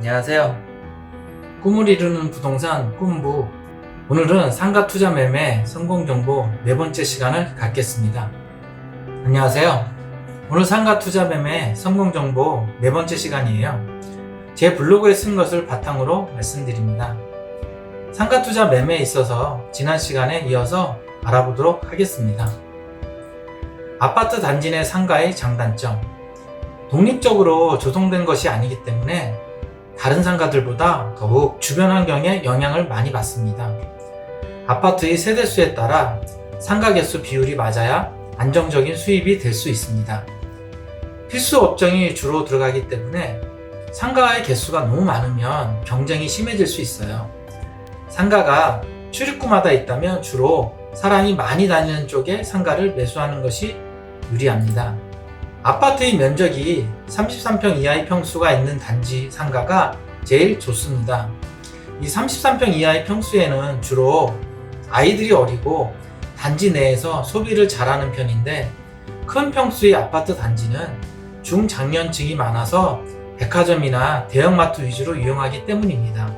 안녕하세요. 꿈을 이루는 부동산 꿈부. 오늘은 상가 투자 매매 성공 정보 네 번째 시간을 갖겠습니다. 안녕하세요. 오늘 상가 투자 매매 성공 정보 네 번째 시간이에요. 제 블로그에 쓴 것을 바탕으로 말씀드립니다. 상가 투자 매매에 있어서 지난 시간에 이어서 알아보도록 하겠습니다. 아파트 단지 내 상가의 장단점. 독립적으로 조성된 것이 아니기 때문에 다른 상가들보다 더욱 주변 환경에 영향을 많이 받습니다. 아파트의 세대수에 따라 상가 개수 비율이 맞아야 안정적인 수입이 될 수 있습니다. 필수 업종이 주로 들어가기 때문에 상가의 개수가 너무 많으면 경쟁이 심해질 수 있어요. 상가가 출입구마다 있다면 주로 사람이 많이 다니는 쪽에 상가를 매수하는 것이 유리합니다. 아파트의 면적이 33평 이하의 평수가 있는 단지 상가가 제일 좋습니다. 이 33평 이하의 평수에는 주로 아이들이 어리고 단지 내에서 소비를 잘하는 편인데, 큰 평수의 아파트 단지는 중장년층이 많아서 백화점이나 대형마트 위주로 이용하기 때문입니다.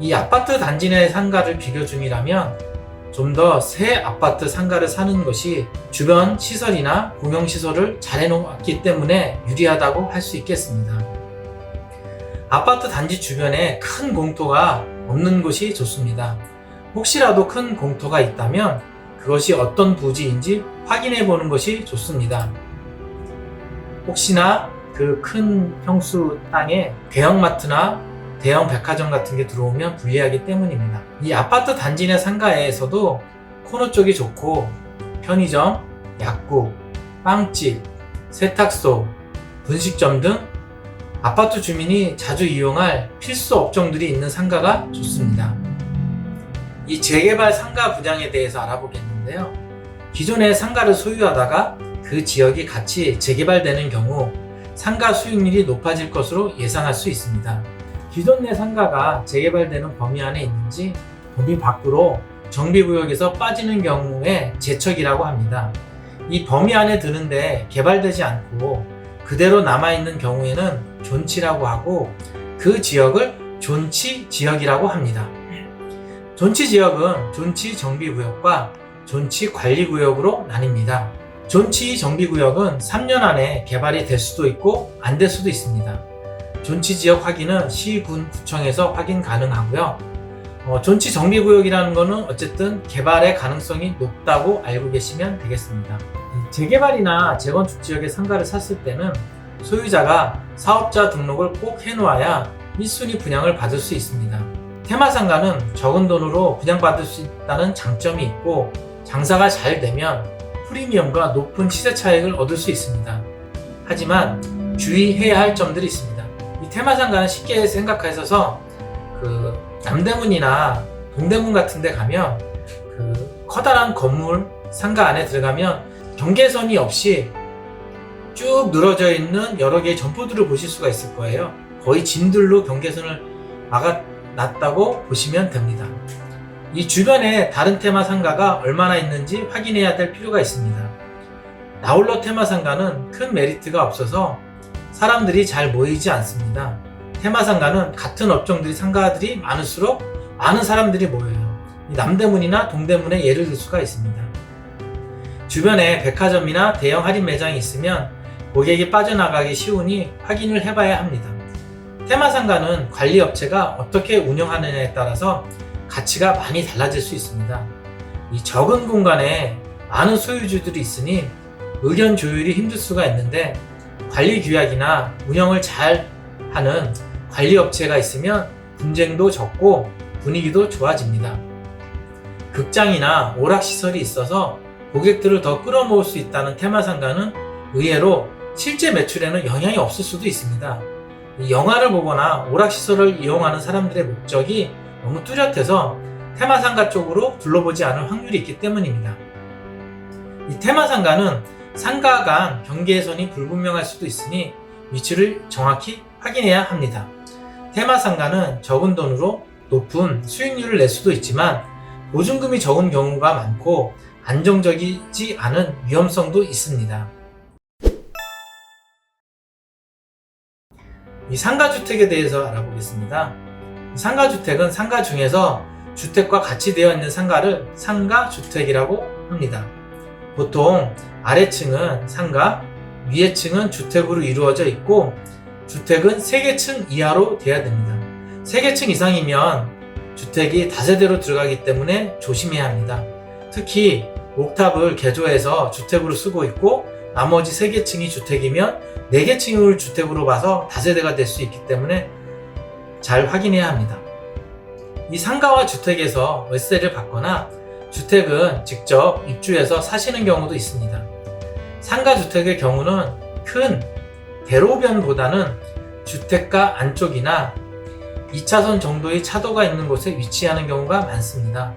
이 아파트 단지 내 상가를 비교 중이라면 좀 더 새 아파트 상가를 사는 것이 주변 시설이나 공용시설을 잘 해놓았기 때문에 유리하다고 할 수 있겠습니다. 아파트 단지 주변에 큰 공터가 없는 곳이 좋습니다. 혹시라도 큰 공터가 있다면 그것이 어떤 부지인지 확인해 보는 것이 좋습니다. 혹시나 그 큰 평수 땅에 대형마트나 대형 백화점 같은 게 들어오면 불리하기 때문입니다. 이 아파트 단지 내 상가에서도 코너 쪽이 좋고 편의점, 약국, 빵집, 세탁소, 분식점 등 아파트 주민이 자주 이용할 필수 업종들이 있는 상가가 좋습니다. 이 재개발 상가 분양에 대해서 알아보겠는데요. 기존의 상가를 소유하다가 그 지역이 같이 재개발되는 경우 상가 수익률이 높아질 것으로 예상할 수 있습니다. 기존 내 상가가 재개발되는 범위 안에 있는지 범위 밖으로 정비구역에서 빠지는 경우에 재척이라고 합니다. 이 범위 안에 드는데 개발되지 않고 그대로 남아있는 경우에는 존치라고 하고, 그 지역을 존치 지역이라고 합니다. 존치 지역은 존치 정비구역과 존치 관리구역으로 나뉩니다. 존치 정비구역은 3년 안에 개발이 될 수도 있고 안 될 수도 있습니다. 존치 지역 확인은 시, 군, 구청에서 확인 가능하고요. 존치 정비구역이라는 것은 어쨌든 개발의 가능성이 높다고 알고 계시면 되겠습니다. 재개발이나 재건축 지역의 상가를 샀을 때는 소유자가 사업자 등록을 꼭 해놓아야 1순위 분양을 받을 수 있습니다. 테마상가는 적은 돈으로 분양받을 수 있다는 장점이 있고, 장사가 잘 되면 프리미엄과 높은 시세 차익을 얻을 수 있습니다. 하지만 주의해야 할 점들이 있습니다. 이 테마상가는 쉽게 생각하셔서 남대문이나 동대문 같은 데 가면 커다란 건물 상가 안에 들어가면 경계선이 없이 쭉 늘어져 있는 여러 개의 점포들을 보실 수가 있을 거예요. 거의 진들로 경계선을 막아놨다고 보시면 됩니다. 이 주변에 다른 테마 상가가 얼마나 있는지 확인해야 될 필요가 있습니다. 나홀로 테마 상가는 큰 메리트가 없어서 사람들이 잘 모이지 않습니다. 테마 상가는 같은 업종들이 상가들이 많을수록 많은 사람들이 모여요. 남대문이나 동대문에 예를 들 수가 있습니다. 주변에 백화점이나 대형 할인 매장이 있으면 고객이 빠져나가기 쉬우니 확인을 해봐야 합니다. 테마 상가는 관리업체가 어떻게 운영하느냐에 따라서 가치가 많이 달라질 수 있습니다. 이 적은 공간에 많은 소유주들이 있으니 의견 조율이 힘들 수가 있는데, 관리 규약이나 운영을 잘 하는 관리업체가 있으면 분쟁도 적고 분위기도 좋아집니다. 극장이나 오락시설이 있어서 고객들을 더 끌어모을 수 있다는 테마상가는 의외로 실제 매출에는 영향이 없을 수도 있습니다. 영화를 보거나 오락시설을 이용하는 사람들의 목적이 너무 뚜렷해서 테마상가 쪽으로 둘러보지 않을 확률이 있기 때문입니다. 이 테마상가는 상가 간 경계선이 불분명할 수도 있으니 위치를 정확히 확인해야 합니다. 테마상가는 적은 돈으로 높은 수익률을 낼 수도 있지만 보증금이 적은 경우가 많고 안정적이지 않은 위험성도 있습니다. 이 상가주택에 대해서 알아보겠습니다. 상가주택은 상가 중에서 주택과 같이 되어 있는 상가를 상가주택이라고 합니다. 보통 아래층은 상가, 위에 층은 주택으로 이루어져 있고 주택은 3개 층 이하로 돼야 됩니다. 3개 층 이상이면 주택이 다세대로 들어가기 때문에 조심해야 합니다. 특히 옥탑을 개조해서 주택으로 쓰고 있고 나머지 3개 층이 주택이면 4개 층을 주택으로 봐서 다세대가 될 수 있기 때문에 잘 확인해야 합니다. 이 상가와 주택에서 월세를 받거나 주택은 직접 입주해서 사시는 경우도 있습니다. 상가주택의 경우는 큰 대로변보다는 주택가 안쪽이나 2차선 정도의 차도가 있는 곳에 위치하는 경우가 많습니다.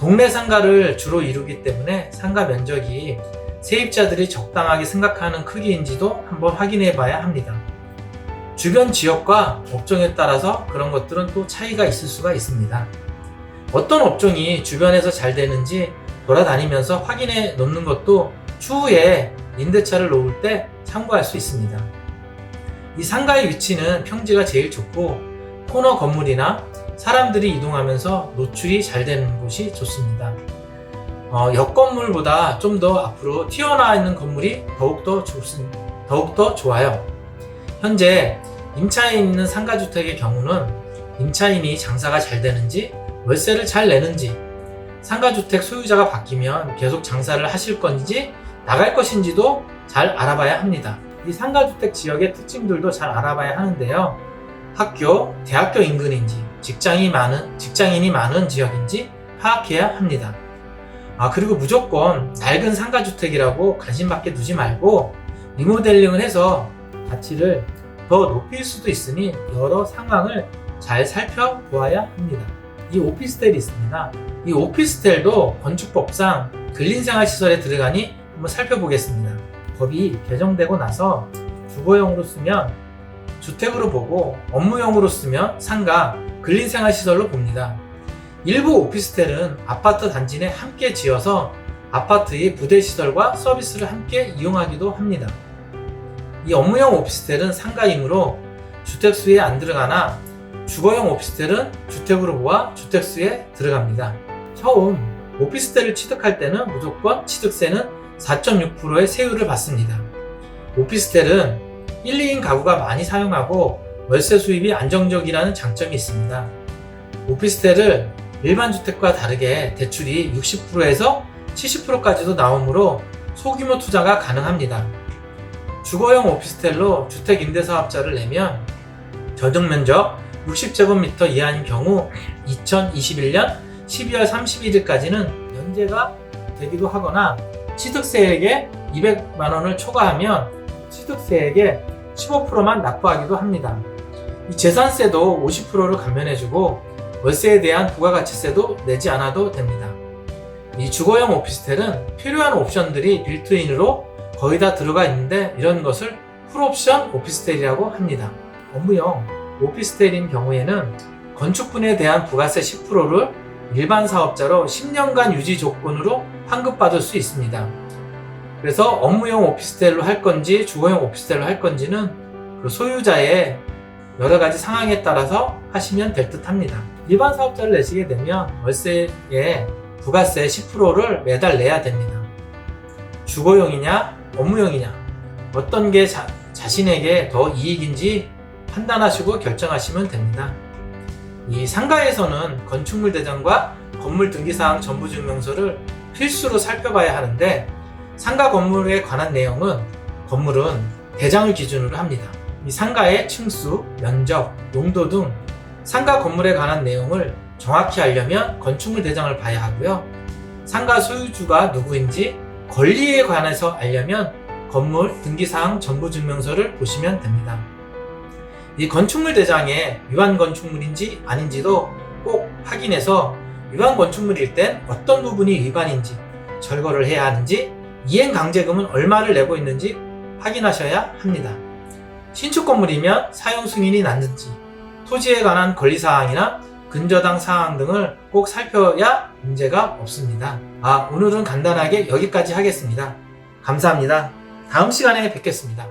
동네 상가를 주로 이루기 때문에 상가 면적이 세입자들이 적당하게 생각하는 크기인지도 한번 확인해 봐야 합니다. 주변 지역과 업종에 따라서 그런 것들은 또 차이가 있을 수가 있습니다. 어떤 업종이 주변에서 잘 되는지 돌아다니면서 확인해 놓는 것도 추후에 임대차를 놓을 때 참고할 수 있습니다. 이 상가의 위치는 평지가 제일 좋고 코너 건물이나 사람들이 이동하면서 노출이 잘 되는 곳이 좋습니다. 옆 건물보다 좀 더 앞으로 튀어나와 있는 건물이 더욱더 좋아요. 현재 임차에 있는 상가주택의 경우는 임차인이 장사가 잘 되는지 월세를 잘 내는지 상가주택 소유자가 바뀌면 계속 장사를 하실 건지 나갈 것인지도 잘 알아봐야 합니다. 이 상가주택 지역의 특징들도 잘 알아봐야 하는데요. 학교, 대학교 인근인지 직장인이 많은 지역인지 파악해야 합니다. 그리고 무조건 낡은 상가주택이라고 관심밖에 두지 말고 리모델링을 해서 가치를 더 높일 수도 있으니 여러 상황을 잘 살펴보아야 합니다. 이 오피스텔이 있습니다. 이 오피스텔도 건축법상 근린생활시설에 들어가니 한번 살펴보겠습니다. 법이 개정되고 나서 주거용으로 쓰면 주택으로 보고 업무용으로 쓰면 상가, 근린생활시설로 봅니다. 일부 오피스텔은 아파트 단지 내 함께 지어서 아파트의 부대시설과 서비스를 함께 이용하기도 합니다. 이 업무용 오피스텔은 상가이므로 주택수에 안 들어가나 주거용 오피스텔은 주택으로 보아 주택수에 들어갑니다. 처음 오피스텔을 취득할 때는 무조건 취득세는 4.6%의 세율을 받습니다. 오피스텔은 1, 2인 가구가 많이 사용하고 월세 수입이 안정적이라는 장점이 있습니다. 오피스텔을 일반 주택과 다르게 대출이 60%에서 70%까지도 나오므로 소규모 투자가 가능합니다. 주거용 오피스텔로 주택임대사업자를 내면 저정면적 60제곱미터 이하인 경우 2021년 12월 31일까지는 면제가 되기도 하거나 취득세액에 200만원을 초과하면 취득세액의 15%만 납부하기도 합니다. 이 재산세도 50%를 감면해주고 월세에 대한 부가가치세도 내지 않아도 됩니다. 이 주거용 오피스텔은 필요한 옵션들이 빌트인으로 거의 다 들어가 있는데 이런 것을 풀옵션 오피스텔이라고 합니다. 업무용 오피스텔인 경우에는 건축분에 대한 부가세 10%를 일반 사업자로 10년간 유지 조건으로 환급받을 수 있습니다. 그래서 업무용 오피스텔로 할 건지 주거용 오피스텔로 할 건지는 그 소유자의 여러 가지 상황에 따라서 하시면 될 듯 합니다. 일반 사업자를 내시게 되면 월세에 부가세 10%를 매달 내야 됩니다. 주거용이냐 업무용이냐 어떤 게 자신에게 더 이익인지 판단하시고 결정하시면 됩니다. 이 상가에서는 건축물 대장과 건물 등기사항 전부증명서를 필수로 살펴봐야 하는데 상가 건물에 관한 내용은 건물은 대장을 기준으로 합니다. 이 상가의 층수, 면적, 용도 등 상가 건물에 관한 내용을 정확히 알려면 건축물 대장을 봐야 하고요. 상가 소유주가 누구인지 권리에 관해서 알려면 건물 등기사항 전부증명서를 보시면 됩니다. 이 건축물 대장에 위반 건축물인지 아닌지도 꼭 확인해서 위반 건축물일 땐 어떤 부분이 위반인지 철거를 해야 하는지 이행강제금은 얼마를 내고 있는지 확인하셔야 합니다. 신축 건물이면 사용 승인이 났는지 토지에 관한 권리사항이나 근저당 사항 등을 꼭 살펴야 문제가 없습니다. 오늘은 간단하게 여기까지 하겠습니다. 감사합니다. 다음 시간에 뵙겠습니다.